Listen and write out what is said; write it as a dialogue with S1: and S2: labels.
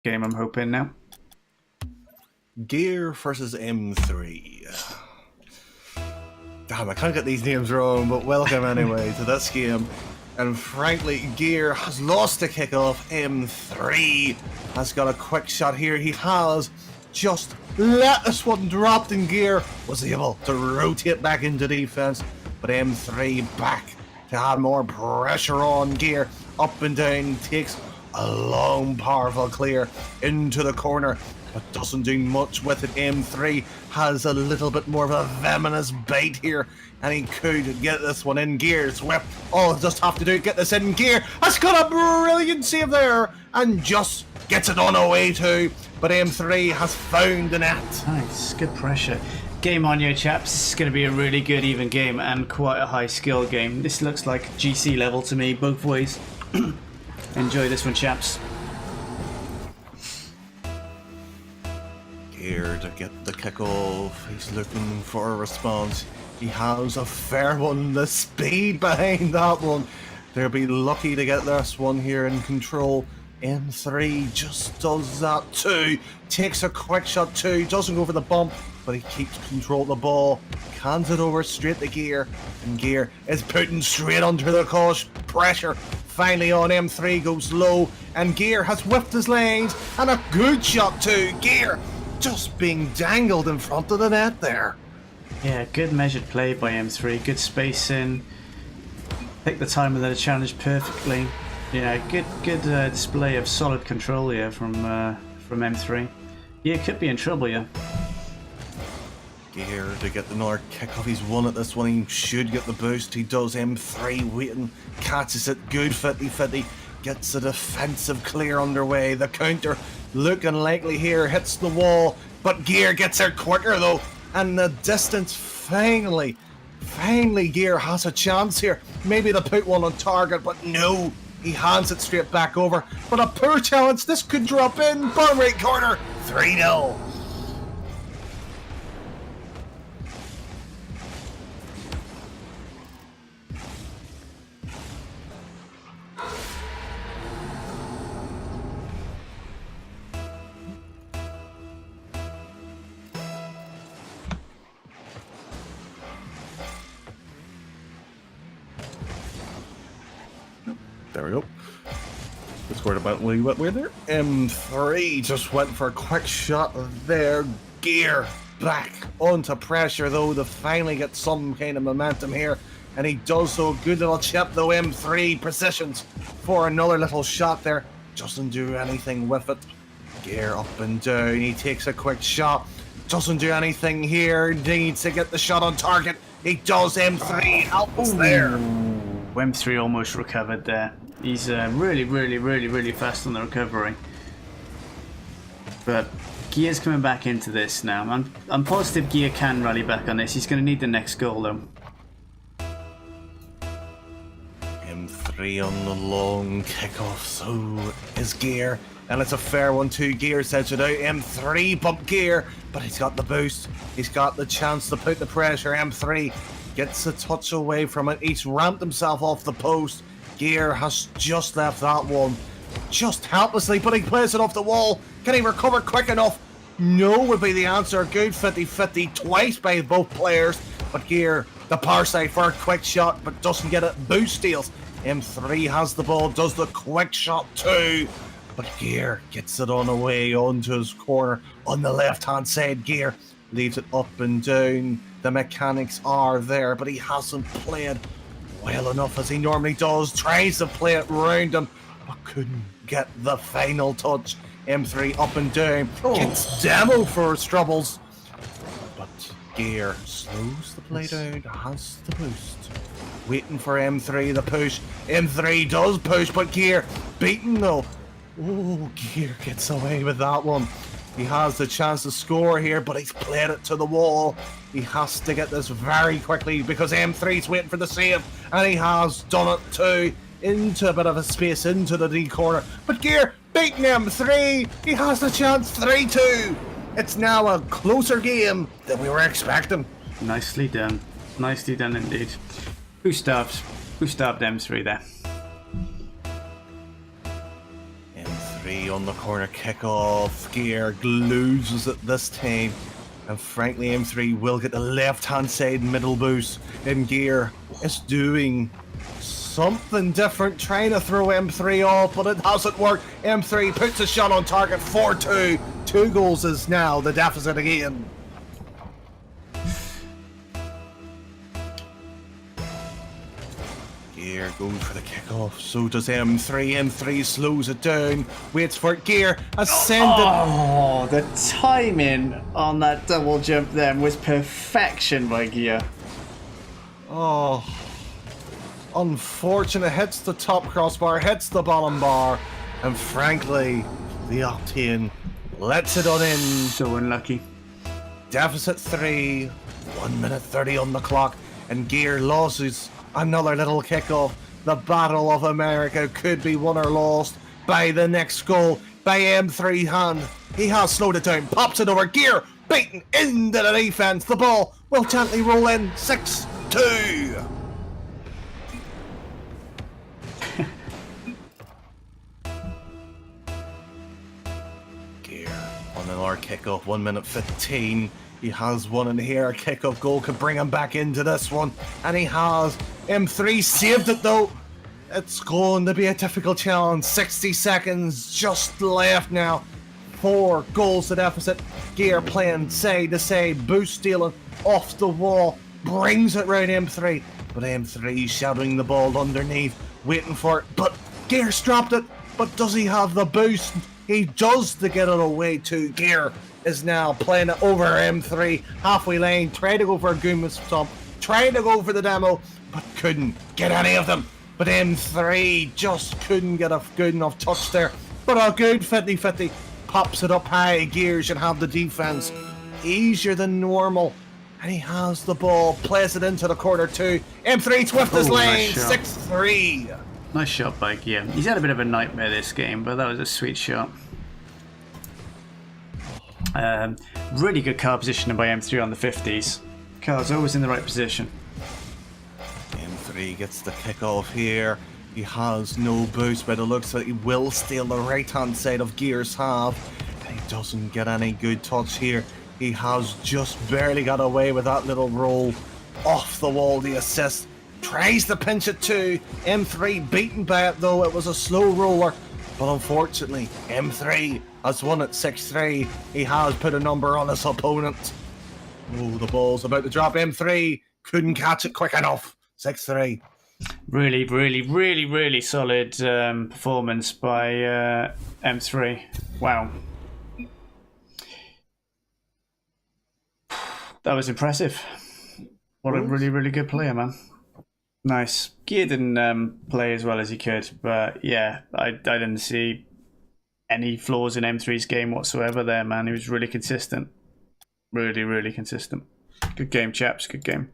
S1: game, I'm hoping now.
S2: Gear versus M3. Damn, I can't get these names wrong, but welcome anyway to this game. And frankly, Gear has lost the kickoff. M3 has got a quick shot here. He has just let this one drop, and Gear was able to rotate back into defense. But M3 back to add more pressure on. Gear up and down, takes a long, powerful clear into the corner, but doesn't do much with it. M3 has a little bit more of a venomous bite here, and he could get this one in. Gear's whip. All just have to do get this in. Gear has got a brilliant save there, and just gets it on away too. But M3 has found the net.
S1: Nice, good pressure. Game on, you chaps. This is going to be a really good even game and quite a high skill game. This looks like GC level to me, both ways. Enjoy this one, chaps.
S2: Gear to get the kick off. He's looking for a response. He has a fair one. The speed behind that one. They'll be lucky to get this one here in control. M3 just does that too. Takes a quick shot too. Doesn't go for the bump, but he keeps control of the ball. Hands it over straight to Gear. And Gear is putting straight under the cosh. Pressure finally on. M3 goes low. And Gear has whipped his lanes. And a good shot too. Gear just being dangled in front of the net there.
S1: Yeah, good measured play by M3. Good spacing. Picked the time of the challenge perfectly. Yeah, good display of solid control here from M3. Yeah, could be in trouble, yeah.
S2: Gear to get another kick off. He's won at this one. He should get the boost. He does. M3 waiting. Catches it. Good 50-50. Gets a defensive clear underway. The counter looking likely here. Hits the wall. But Gear gets there quicker though. And the distance finally Gear has a chance here. Maybe they'll put one on target, but no. He hands it straight back over. But a poor challenge. This could drop in. Bottom right corner. 3-0. There we go. Just scored about a little bit weird there. M3 just went for a quick shot there. Gear back onto pressure though to finally get some kind of momentum here. And he does so. Good little chip though. M3 positions for another little shot there. Doesn't do anything with it. Gear up and down. He takes a quick shot. Doesn't do anything here. Needs to get the shot on target. He does. M3 help us there.
S1: M3 almost recovered there. He's really fast on the recovery. But Gear's coming back into this now. I'm positive Gear can rally back on this. He's going to need the next goal though.
S2: M3 on the long kickoff, so is Gear. And it's a fair one too. Gear sets it out. M3 bump Gear, but he's got the boost. He's got the chance to put the pressure. M3 gets a touch away from it. He's ramped himself off the post. Gear has just left that one just helplessly, but he plays it off the wall. Can he recover quick enough? No would be the answer. Good 50-50 twice by both players. But Gear, the power side for a quick shot, but doesn't get it. Boost steals. M3 has the ball, does the quick shot too. But Gear gets it on away onto his corner on the left-hand side. Gear leaves it up and down. The mechanics are there, but he hasn't played well enough as he normally does. Tries to play it round him, but couldn't get the final touch. M3 up and down. Gets demo for his troubles. But Gear slows the play down, has the boost. Waiting for M3 the push. M3 does push, but Gear beaten though. Oh, Gear gets away with that one. He has the chance to score here, but he's played it to the wall. He has to get this very quickly because M3's waiting for the save, and he has done it too. Into a bit of a space, into the D corner. But Gear beating M3. He has the chance. 3-2. It's now a closer game than we were expecting.
S1: Nicely done. Nicely done indeed. Who stabbed M3 there?
S2: M3 on the corner kickoff. Gear loses it this time. And frankly, M3 will get the left-hand side middle boost. And Gear is doing something different, trying to throw M3 off, but it hasn't worked. M3 puts a shot on target, 4-2. 2 goals is now the deficit again. Gear goes for the kickoff, so does M3. M3 slows it down, waits for it. Gear ascended.
S1: Oh, the timing on that double jump then was perfection by Gear.
S2: Oh, unfortunate. Hits the top crossbar, hits the bottom bar, and frankly, the Octane lets it on in.
S1: So unlucky.
S2: Deficit 3, 1 minute 30 on the clock, and Gear loses another little kickoff. The Battle of America could be won or lost by the next goal by M3 hand. He has slowed it down, pops it over. Gear beaten into the defense. The ball will gently roll in. 6-2. Gear on another kickoff, 1 minute 15. He has one in here. A kickoff goal could bring him back into this one, and he has. M3 saved it though. It's going to be a difficult challenge. 60 seconds just left now. 4 goals to deficit. Gear playing side to side, boost stealing off the wall, brings it round M3, but M3 shadowing the ball underneath, waiting for it. But Gear's dropped it. But does he have the boost? He does to get it away too. Gear is now playing it over M3, halfway lane, trying to go for a Goombas stomp, trying to go for the demo, but couldn't get any of them. But M3 just couldn't get a good enough touch there. But a good 50-50 pops it up high. Gear should have the defense easier than normal, and he has the ball, plays it into the corner too. M3 swift his lane,
S1: nice shot.
S2: 6-3.
S1: Nice shot by Gear. He's had a bit of a nightmare this game, but that was a sweet shot. Really good car positioning by M3 on the 50s. Car's always in the right position.
S2: M3 gets the kick off here. He has no boost by the looks of it. He will steal the right hand side of Gear's half. And he doesn't get any good touch here. He has just barely got away with that little roll off the wall. The assist. Tries to pinch it too. M3 beaten by it though. It was a slow roller. But unfortunately, M3 has won at 6-3. He has put a number on his opponent. Oh, the ball's about to drop. M3 couldn't catch it quick enough. 6-3.
S1: Really, really, really, really solid performance by M3. Wow. That was impressive. What a really, really good player, man. Nice. Gear didn't play as well as he could, but yeah, I didn't see any flaws in M3's game whatsoever there, man. He was really consistent. Really, really consistent. Good game, chaps. Good game.